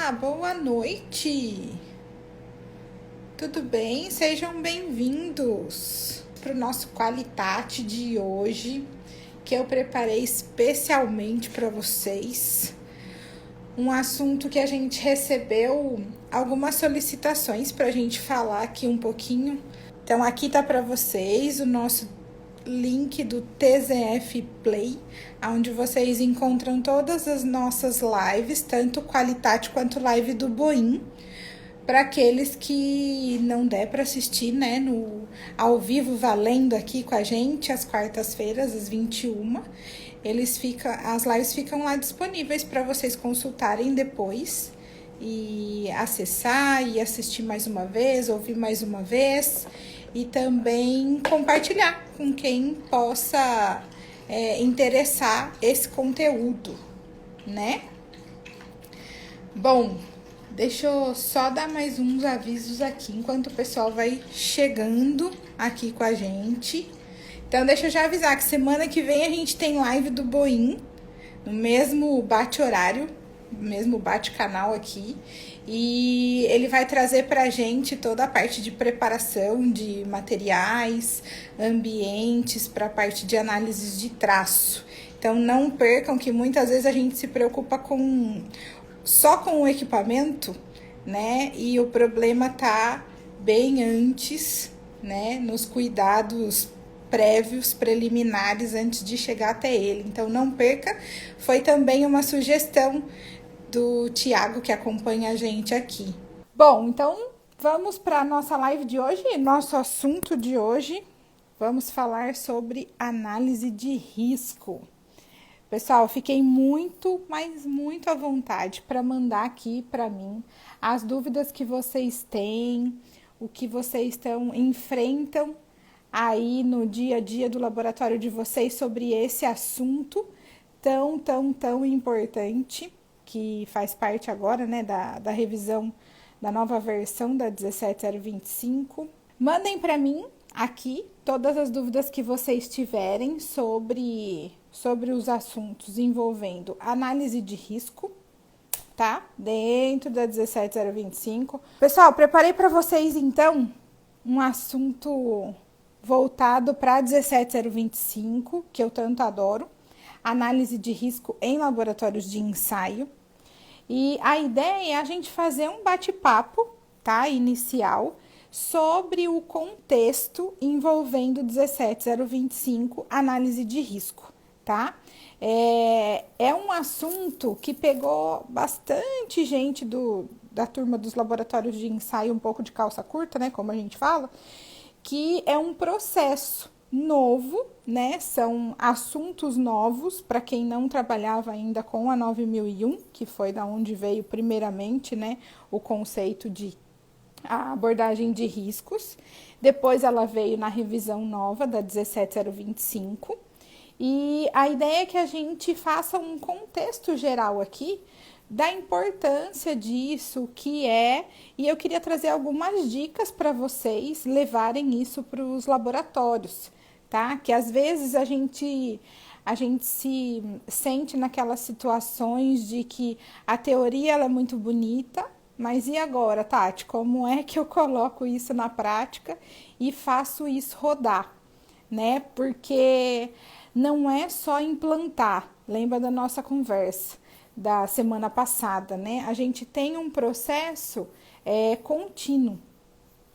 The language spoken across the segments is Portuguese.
Olá, boa noite. Tudo bem? Sejam bem-vindos para o nosso Qualitate de hoje, que eu preparei especialmente para vocês. Um assunto que a gente recebeu algumas solicitações para a gente falar aqui um pouquinho. Então, aqui tá para vocês o nosso link do TZF Play, onde vocês encontram todas as nossas lives, tanto Qualitate quanto live do Boim, para aqueles que não der para assistir, né, ao vivo valendo aqui com a gente, às quartas-feiras, às 21h. As lives ficam lá disponíveis para vocês consultarem depois e acessar e assistir mais uma vez, ouvir mais uma vez e também compartilhar com quem possa interessar esse conteúdo, né? Bom, deixa eu só dar mais uns avisos aqui enquanto o pessoal vai chegando aqui com a gente. Então, deixa eu já avisar que semana que vem a gente tem live do Boim, no mesmo bate-horário, no mesmo bate-canal aqui. E ele vai trazer pra gente toda a parte de preparação de materiais, ambientes, para a parte de análises de traço. Então, não percam que muitas vezes a gente se preocupa só com o equipamento, né? E o problema tá bem antes, né? Nos cuidados prévios, preliminares, antes de chegar até ele. Então, não perca. Foi também uma sugestão do Tiago, que acompanha a gente aqui. Bom, então, vamos para a nossa live de hoje. Nosso assunto de hoje, vamos falar sobre análise de risco. Pessoal, fiquei muito, mas muito à vontade para mandar aqui para mim as dúvidas que vocês têm, o que vocês enfrentam aí no dia a dia do laboratório de vocês sobre esse assunto tão importante, que faz parte agora, né, da revisão da nova versão da 17025. Mandem para mim aqui todas as dúvidas que vocês tiverem sobre os assuntos envolvendo análise de risco, tá? Dentro da 17025. Pessoal, preparei para vocês, então, um assunto voltado para a 17025, que eu tanto adoro, análise de risco em laboratórios de ensaio. E a ideia é a gente fazer um bate-papo, tá? Inicial, sobre o contexto envolvendo 17025, análise de risco, tá? É um assunto que pegou bastante gente da turma dos laboratórios de ensaio, um pouco de calça curta, né? Como a gente fala, que é um processo novo, né? São assuntos novos para quem não trabalhava ainda com a 9001, que foi da onde veio primeiramente, né, o conceito de a abordagem de riscos. Depois ela veio na revisão nova da 17025. E a ideia é que a gente faça um contexto geral aqui da importância disso, o que é, e eu queria trazer algumas dicas para vocês levarem isso para os laboratórios, tá? Que às vezes a gente se sente naquelas situações de que a teoria ela é muito bonita, mas e agora, Tati? Como é que eu coloco isso na prática e faço isso rodar, né? Porque não é só implantar, lembra da nossa conversa da semana passada, né? A gente tem um processo contínuo,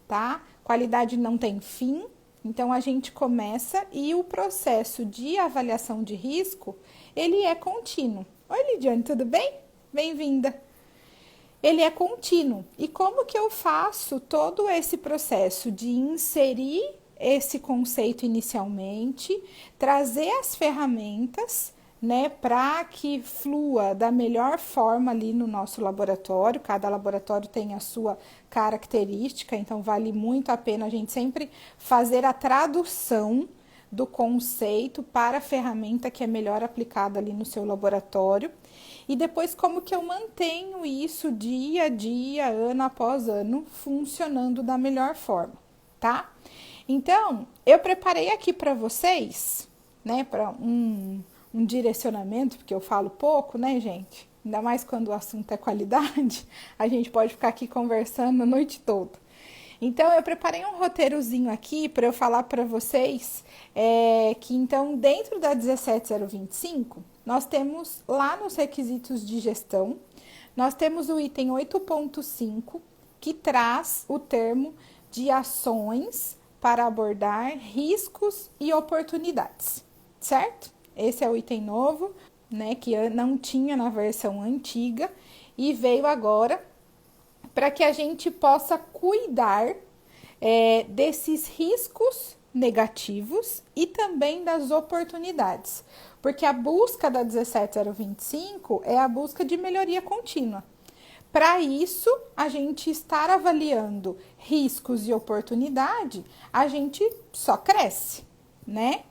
tá? Qualidade não tem fim, então a gente começa e o processo de avaliação de risco, ele é contínuo. Oi, Lidiane, tudo bem? Bem-vinda. Ele é contínuo. E como que eu faço todo esse processo de inserir esse conceito inicialmente, trazer as ferramentas, né, para que flua da melhor forma ali no nosso laboratório. Cada laboratório tem a sua característica, então vale muito a pena a gente sempre fazer a tradução do conceito para a ferramenta que é melhor aplicada ali no seu laboratório. E depois como que eu mantenho isso dia a dia, ano após ano, funcionando da melhor forma, tá? Então, eu preparei aqui para vocês, né, para um direcionamento, porque eu falo pouco, né, gente? ainda mais quando o assunto é qualidade, a gente pode ficar aqui conversando a noite toda. Então, eu preparei um roteirozinho aqui para eu falar para vocês que, então, dentro da 17025, nós temos lá nos requisitos de gestão, nós temos o item 8.5, que traz o termo de ações para abordar riscos e oportunidades, certo? Esse é o item novo, né, que não tinha na versão antiga e veio agora para que a gente possa cuidar desses riscos negativos e também das oportunidades, porque a busca da 17025 é a busca de melhoria contínua. Para isso, a gente estar avaliando riscos e oportunidade, a gente só cresce, né?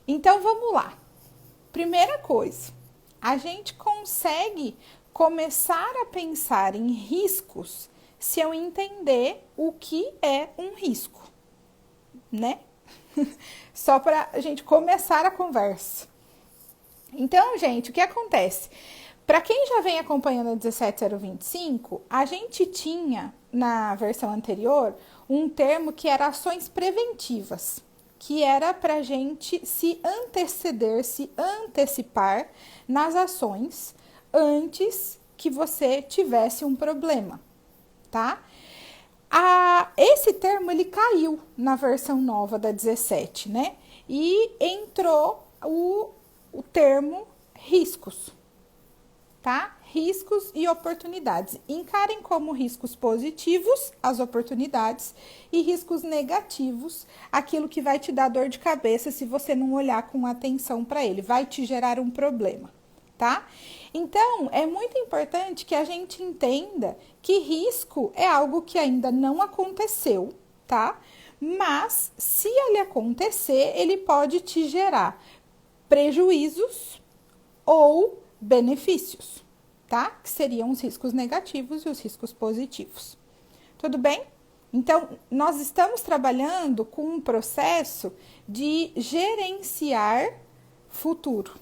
Então, vamos lá. Primeira coisa, a gente consegue começar a pensar em riscos se eu entender o que é um risco, né? Só para a gente começar a conversa. Então, gente, o que acontece? Para quem já vem acompanhando a 17025, a gente tinha na versão anterior um termo que era ações preventivas, que era para a gente se anteceder, se antecipar nas ações antes que você tivesse um problema, tá? Esse termo ele caiu na versão nova da 17, né? E entrou o termo riscos. Tá? Riscos e oportunidades. Encarem como riscos positivos as oportunidades e riscos negativos aquilo que vai te dar dor de cabeça se você não olhar com atenção para ele, vai te gerar um problema, tá? Então, é muito importante que a gente entenda que risco é algo que ainda não aconteceu, tá? Mas se ele acontecer, ele pode te gerar prejuízos ou benefícios, tá? Que seriam os riscos negativos e os riscos positivos. Tudo bem? Então, nós estamos trabalhando com um processo de gerenciar futuro,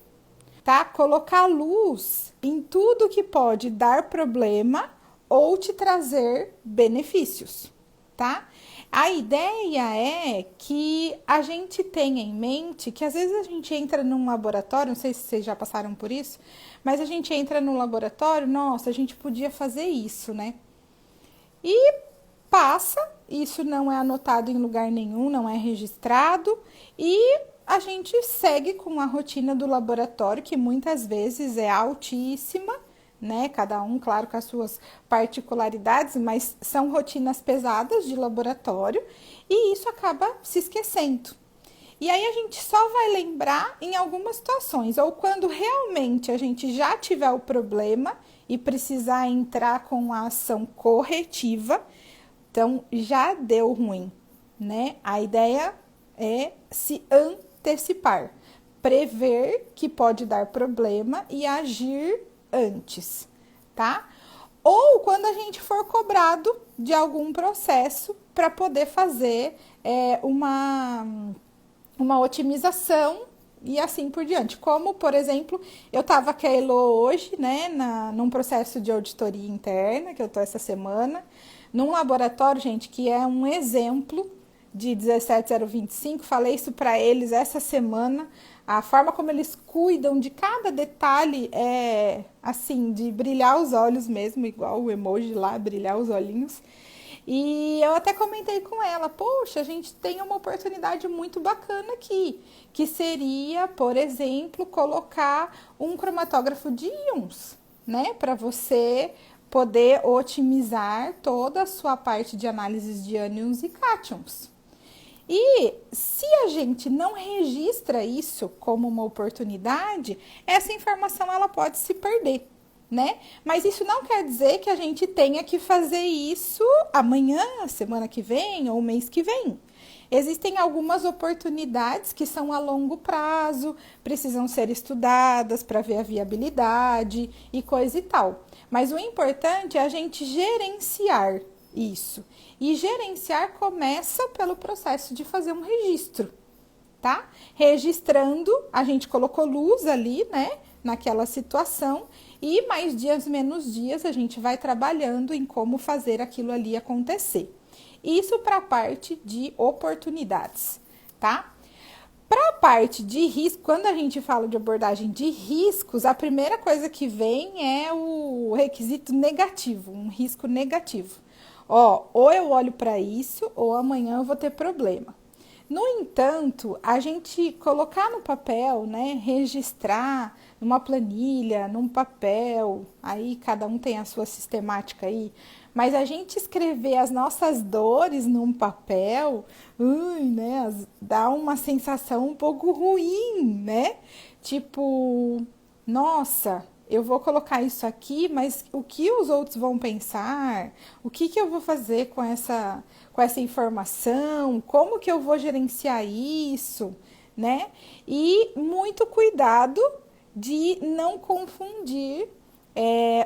tá? Colocar luz em tudo que pode dar problema ou te trazer benefícios, tá? A ideia é que a gente tenha em mente que às vezes a gente entra num laboratório, não sei se vocês já passaram por isso, mas a gente entra no laboratório, nossa, a gente podia fazer isso, né? E passa, isso não é anotado em lugar nenhum, não é registrado, e a gente segue com a rotina do laboratório, que muitas vezes é altíssima, né? Cada um, claro, com as suas particularidades, mas são rotinas pesadas de laboratório e isso acaba se esquecendo. E aí a gente só vai lembrar em algumas situações, ou quando realmente a gente já tiver o problema e precisar entrar com a ação corretiva, então já deu ruim, né? A ideia é se antecipar, prever que pode dar problema e agir antes, tá? Ou quando a gente for cobrado de algum processo para poder fazer uma otimização e assim por diante. Como, por exemplo, eu estava com a Elo hoje, né, num processo de auditoria interna, que eu estou essa semana, num laboratório, gente, que é um exemplo de 17025, falei isso para eles essa semana. A forma como eles cuidam de cada detalhe é, assim, de brilhar os olhos mesmo, igual o emoji lá, brilhar os olhinhos. E eu até comentei com ela, poxa, a gente tem uma oportunidade muito bacana aqui, que seria, por exemplo, colocar um cromatógrafo de íons, né, para você poder otimizar toda a sua parte de análises de ânions e cátions. E se a gente não registra isso como uma oportunidade, essa informação ela pode se perder, né? Mas isso não quer dizer que a gente tenha que fazer isso amanhã, semana que vem ou mês que vem. Existem algumas oportunidades que são a longo prazo, precisam ser estudadas para ver a viabilidade e coisa e tal. Mas o importante é a gente gerenciar isso. E gerenciar começa pelo processo de fazer um registro, tá? Registrando, a gente colocou luz ali, né? naquela situação e mais dias, menos dias, a gente vai trabalhando em como fazer aquilo ali acontecer. Isso para a parte de oportunidades, tá? Para a parte de risco, quando a gente fala de abordagem de riscos, a primeira coisa que vem é o requisito negativo, um risco negativo. Ó, ou eu olho para isso, ou amanhã eu vou ter problema. No entanto, a gente colocar no papel, né, registrar numa planilha, num papel, aí cada um tem a sua sistemática aí, mas a gente escrever as nossas dores num papel, né, dá uma sensação um pouco ruim, né? Tipo, nossa, eu vou colocar isso aqui, mas o que os outros vão pensar? O que eu vou fazer com essa informação? Como que eu vou gerenciar isso, né? E muito cuidado de não confundir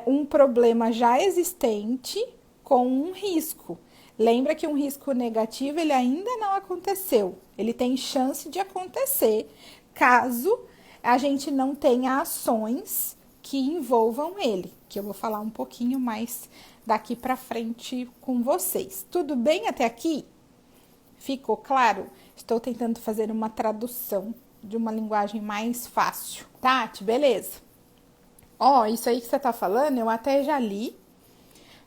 um problema já existente com um risco. Lembra que um risco negativo ele ainda não aconteceu. Ele tem chance de acontecer caso a gente não tenha ações que envolvam ele, que eu vou falar um pouquinho mais daqui para frente com vocês. Tudo bem até aqui? Ficou claro? Estou tentando fazer uma tradução de uma linguagem mais fácil. Tati, beleza? Ó, isso aí que você tá falando, eu até já li,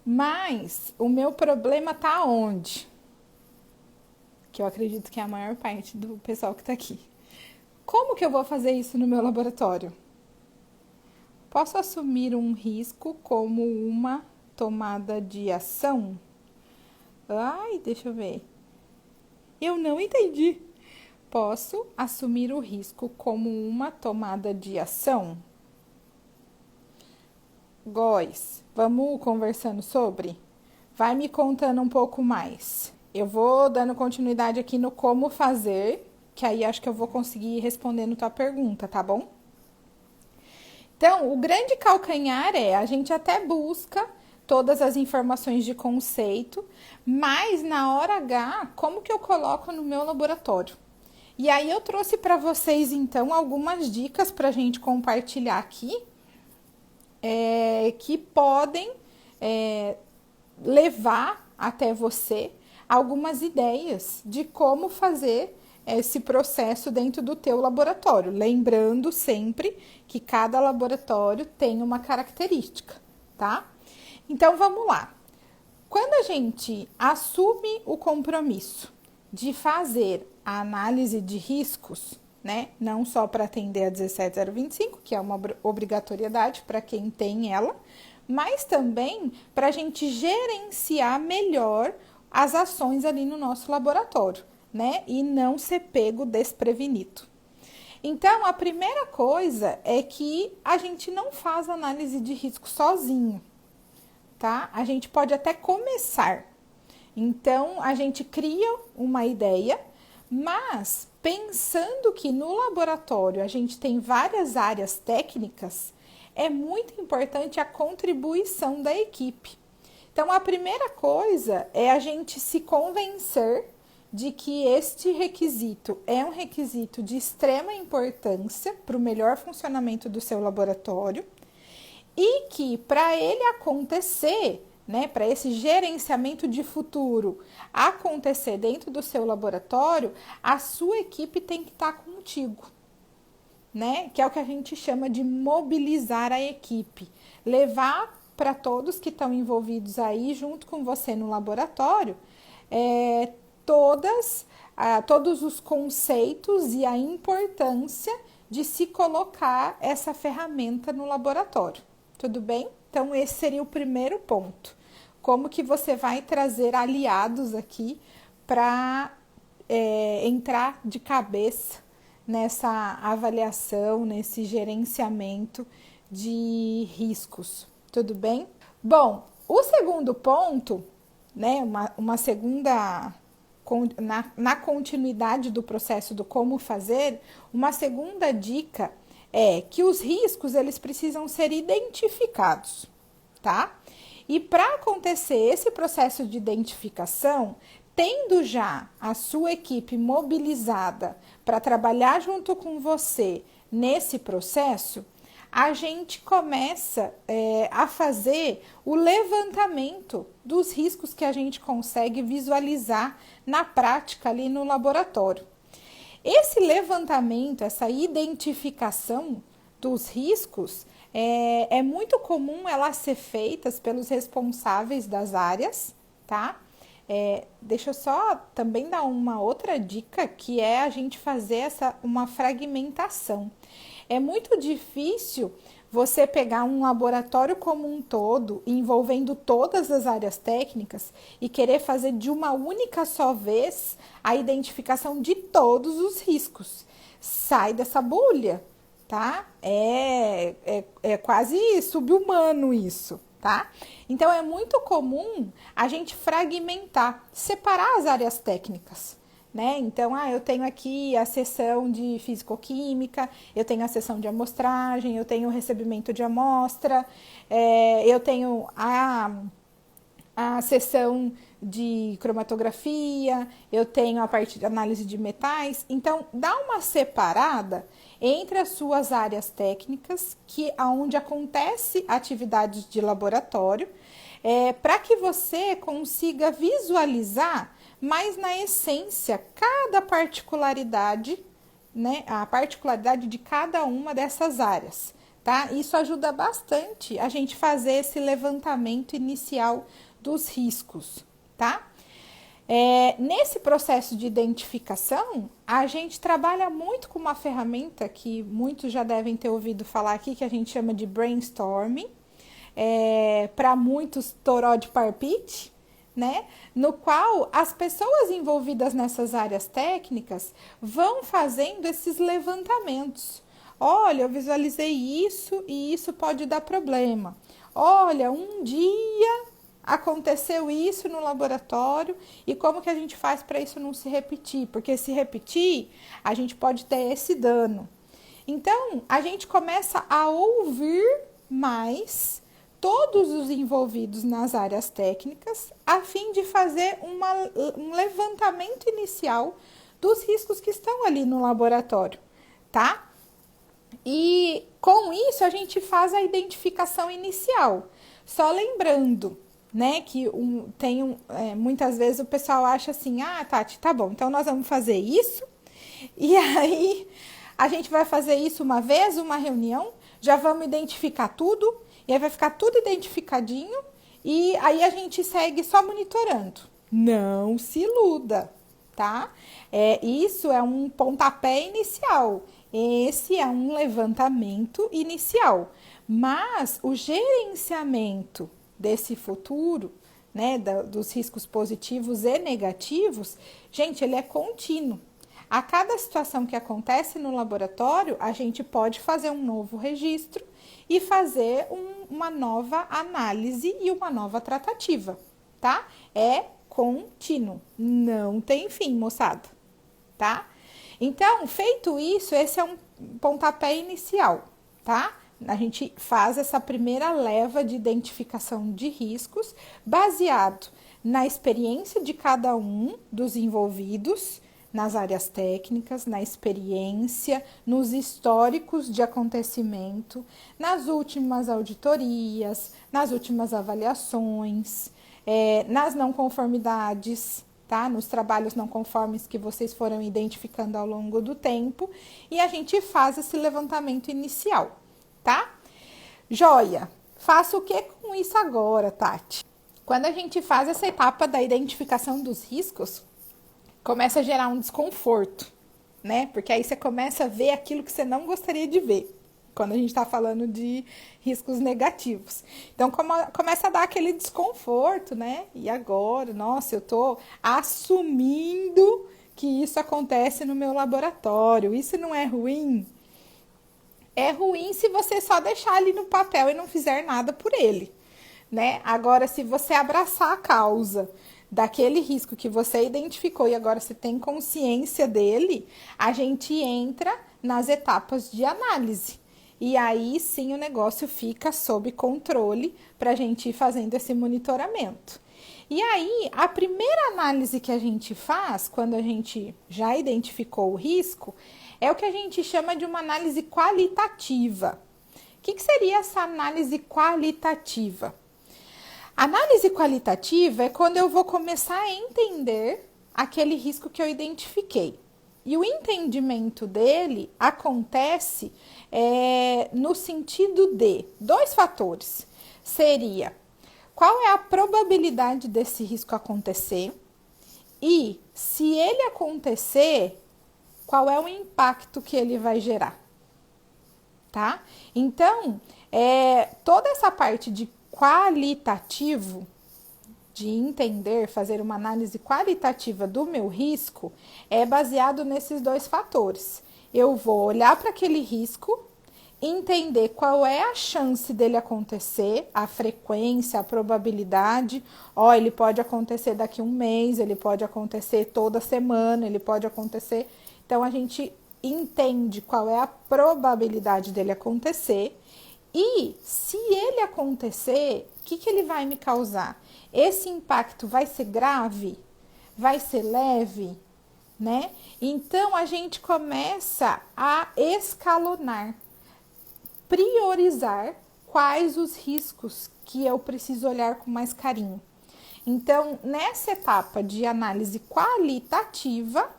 mas o meu problema tá onde? Que eu acredito que é a maior parte do pessoal que tá aqui. Como que eu vou fazer isso no meu laboratório? Posso assumir um risco como uma tomada de ação? Ai, deixa eu ver. Eu não entendi. Posso assumir o risco como uma tomada de ação? Góis, vamos conversando sobre? Vai me contando um pouco mais. Eu vou dando continuidade aqui no como fazer, que aí acho que eu vou conseguir ir respondendo tua pergunta, tá bom? Então, o grande calcanhar a gente até busca todas as informações de conceito, mas na hora H, como que eu coloco no meu laboratório? E aí eu trouxe para vocês, então, algumas dicas para a gente compartilhar aqui, que podem levar até você algumas ideias de como fazer esse processo dentro do teu laboratório, lembrando sempre que cada laboratório tem uma característica, tá? Então vamos lá. Quando a gente assume o compromisso de fazer a análise de riscos, né, não só para atender a 17025, que é uma obrigatoriedade para quem tem ela, mas também para a gente gerenciar melhor as ações ali no nosso laboratório, né? E não ser pego desprevenido. Então, a primeira coisa é que a gente não faz análise de risco sozinho, tá? A gente pode até começar. Então, a gente cria uma ideia, mas pensando que no laboratório a gente tem várias áreas técnicas, é muito importante a contribuição da equipe. Então, a primeira coisa é a gente se convencer de que este requisito é um requisito de extrema importância para o melhor funcionamento do seu laboratório e que para ele acontecer, né, para esse gerenciamento de futuro acontecer dentro do seu laboratório, a sua equipe tem que estar contigo, né? Que é o que a gente chama de mobilizar a equipe, levar para todos que estão envolvidos aí junto com você no laboratório, todos os conceitos e a importância de se colocar essa ferramenta no laboratório. Tudo bem? Então, esse seria o primeiro ponto. Como que você vai trazer aliados aqui para entrar de cabeça nessa avaliação, nesse gerenciamento de riscos. Tudo bem? Bom, o segundo ponto, né, uma segunda... Na continuidade do processo do como fazer, uma segunda dica é que os riscos eles precisam ser identificados, tá? E para acontecer esse processo de identificação, tendo já a sua equipe mobilizada para trabalhar junto com você nesse processo, a gente começa a fazer o levantamento dos riscos que a gente consegue visualizar na prática ali no laboratório. Esse levantamento, essa identificação dos riscos, é muito comum elas ser feitas pelos responsáveis das áreas, tá? Deixa eu só também dar uma outra dica, que é a gente fazer uma fragmentação. É muito difícil você pegar um laboratório como um todo, envolvendo todas as áreas técnicas, e querer fazer de uma única só vez a identificação de todos os riscos. Sai dessa bolha, tá? É quase sub-humano isso, tá? Então, é muito comum a gente fragmentar, separar as áreas técnicas, né? Então, eu tenho aqui a seção de físico-química, eu tenho a seção de amostragem, eu tenho o recebimento de amostra, eu tenho a seção de cromatografia, eu tenho a parte de análise de metais. Então, dá uma separada entre as suas áreas técnicas, onde acontece atividades de laboratório, para que você consiga visualizar mais na essência cada particularidade, né? A particularidade de cada uma dessas áreas, tá? Isso ajuda bastante a gente fazer esse levantamento inicial dos riscos, tá? Nesse processo de identificação, a gente trabalha muito com uma ferramenta que muitos já devem ter ouvido falar aqui, que a gente chama de brainstorming, para muitos toró de parpite, né? No qual as pessoas envolvidas nessas áreas técnicas vão fazendo esses levantamentos. Olha, eu visualizei isso e isso pode dar problema. Olha, um dia aconteceu isso no laboratório e como que a gente faz para isso não se repetir? Porque se repetir, a gente pode ter esse dano. Então, a gente começa a ouvir mais todos os envolvidos nas áreas técnicas, a fim de fazer um levantamento inicial dos riscos que estão ali no laboratório, tá? E com isso a gente faz a identificação inicial. Só lembrando, né, que muitas vezes o pessoal acha assim, Tati, tá bom, então nós vamos fazer isso, e aí a gente vai fazer isso uma vez, uma reunião, já vamos identificar tudo, e aí vai ficar tudo identificadinho, e aí a gente segue só monitorando. Não se iluda, tá? Isso é um pontapé inicial, esse é um levantamento inicial, mas o gerenciamento desse futuro, né, dos riscos positivos e negativos, gente, ele é contínuo. A cada situação que acontece no laboratório, a gente pode fazer um novo registro e fazer uma nova análise e uma nova tratativa, tá? É contínuo, não tem fim, moçada, tá? Então, feito isso, esse é um pontapé inicial, tá? A gente faz essa primeira leva de identificação de riscos baseado na experiência de cada um dos envolvidos nas áreas técnicas, na experiência, nos históricos de acontecimento, nas últimas auditorias, nas últimas avaliações, nas não conformidades, tá? Nos trabalhos não conformes que vocês foram identificando ao longo do tempo, e a gente faz esse levantamento inicial, tá? Joia! Faça o que com isso agora, Tati? Quando a gente faz essa etapa da identificação dos riscos, começa a gerar um desconforto, né? Porque aí você começa a ver aquilo que você não gostaria de ver, quando a gente está falando de riscos negativos. Então, começa a dar aquele desconforto, né? E agora, nossa, eu tô assumindo que isso acontece no meu laboratório. Isso não é ruim? É ruim se você só deixar ali no papel e não fizer nada por ele, né? Agora, se você abraçar a causa daquele risco que você identificou e agora você tem consciência dele, a gente entra nas etapas de análise. E aí sim o negócio fica sob controle para a gente ir fazendo esse monitoramento. E aí, a primeira análise que a gente faz, quando a gente já identificou o risco, é o que a gente chama de uma análise qualitativa. que seria essa análise qualitativa? Análise qualitativa é quando eu vou começar a entender aquele risco que eu identifiquei. E o entendimento dele acontece no sentido de dois fatores. Seria qual é a probabilidade desse risco acontecer e, se ele acontecer, qual é o impacto que ele vai gerar, tá? Então, toda essa parte de qualitativo, de entender, fazer uma análise qualitativa do meu risco, é baseado nesses dois fatores. Eu vou olhar para aquele risco, entender qual é a chance dele acontecer, a frequência, a probabilidade. Ele pode acontecer daqui a um mês, ele pode acontecer toda semana, ele pode acontecer. Então, a gente entende qual é a probabilidade dele acontecer. E se ele acontecer, o que ele vai me causar? Esse impacto vai ser grave? Vai ser leve? Né? Então, a gente começa a escalonar, priorizar quais os riscos que eu preciso olhar com mais carinho. Então, nessa etapa de análise qualitativa,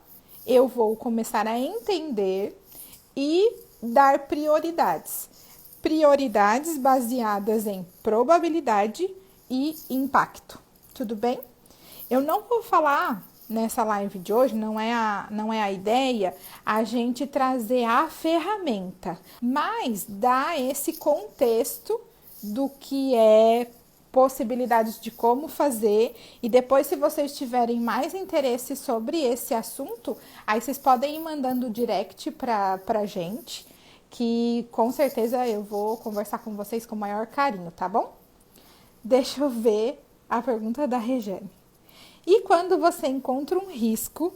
eu vou começar a entender e dar prioridades. Prioridades baseadas em probabilidade e impacto. Tudo bem? Eu não vou falar nessa live de hoje, não é a ideia a gente trazer a ferramenta, mas dar esse contexto do que é possibilidades de como fazer, e depois, se vocês tiverem mais interesse sobre esse assunto, aí vocês podem ir mandando direct pra gente, que com certeza eu vou conversar com vocês com o maior carinho, tá bom? Deixa eu ver a pergunta da Regiane. E quando você encontra um risco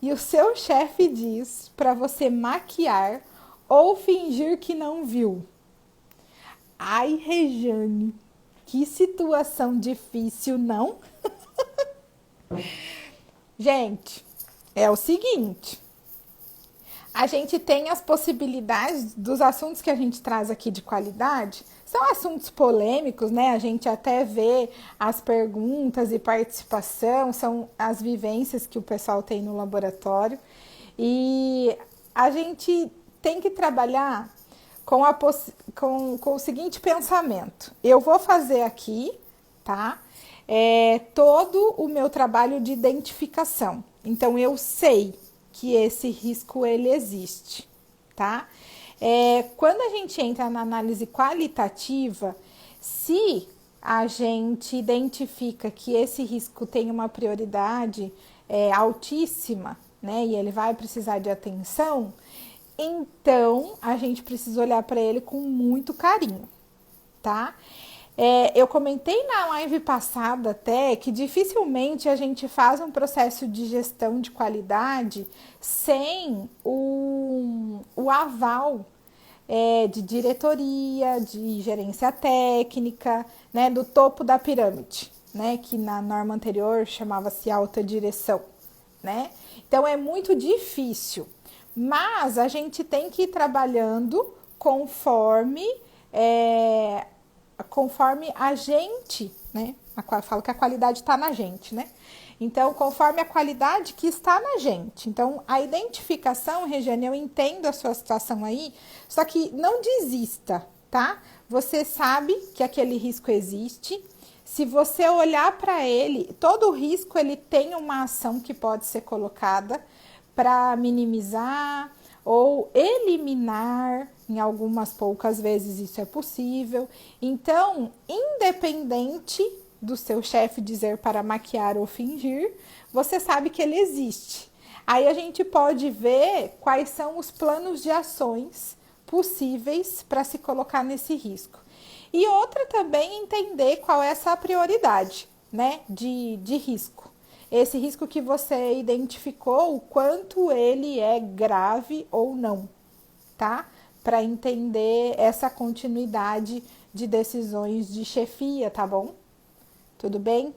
e o seu chefe diz para você maquiar ou fingir que não viu? Ai, Regiane, que situação difícil, não? Gente, é o seguinte, a gente tem as possibilidades dos assuntos que a gente traz aqui de qualidade, são assuntos polêmicos, né? A gente até vê as perguntas e participação, são as vivências que o pessoal tem no laboratório, e a gente tem que trabalhar com o seguinte pensamento: eu vou fazer aqui, tá? Todo o meu trabalho de identificação. Então, eu sei que esse risco ele existe, tá? Quando a gente entra na análise qualitativa, se a gente identifica que esse risco tem uma prioridade altíssima, né? E ele vai precisar de atenção, então a gente precisa olhar para ele com muito carinho, tá? Eu comentei na live passada até que dificilmente a gente faz um processo de gestão de qualidade sem o aval de diretoria, de gerência técnica, né, do topo da pirâmide, né, que na norma anterior chamava-se alta direção, né? Então é muito difícil, mas a gente tem que ir trabalhando conforme a gente, né? Eu falo que a qualidade está na gente, né? Então, conforme a qualidade que está na gente. Então, a identificação, Regiane, eu entendo a sua situação aí, só que não desista, tá? Você sabe que aquele risco existe. Se você olhar para ele, todo risco ele tem uma ação que pode ser colocada para minimizar ou eliminar. Em algumas poucas vezes isso é possível. Então, independente do seu chefe dizer para maquiar ou fingir, você sabe que ele existe. Aí a gente pode ver quais são os planos de ações possíveis para se colocar nesse risco. E outra também, entender qual é essa prioridade, né, de risco. Esse risco que você identificou, o quanto ele é grave ou não, tá? Para entender essa continuidade de decisões de chefia, tá bom? Tudo bem?